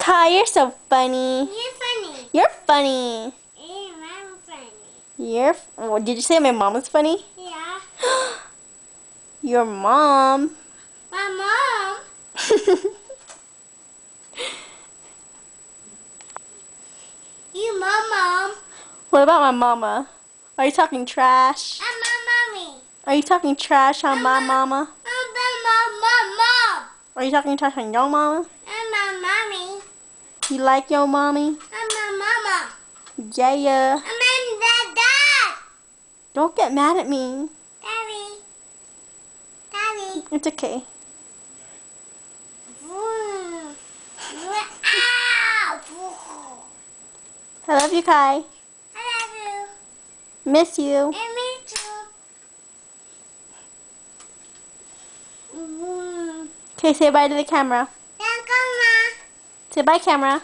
Kai, you're so funny. You're funny. You're funny. I'm funny. Did you say my mom was funny? Yeah. Your mom. My mom. You mom. What about my mama? Are you talking trash? I'm my mommy. Are you talking trash on my mama? I'm my mom. Are you talking trash on your mama? I'm my mommy. You like your mommy? I'm my mama. Yeah. I'm dad. Don't get mad at me. Daddy. It's okay. I love you, Kai. I love you. Miss you. And me too. Okay, say bye to the camera. Say bye, camera.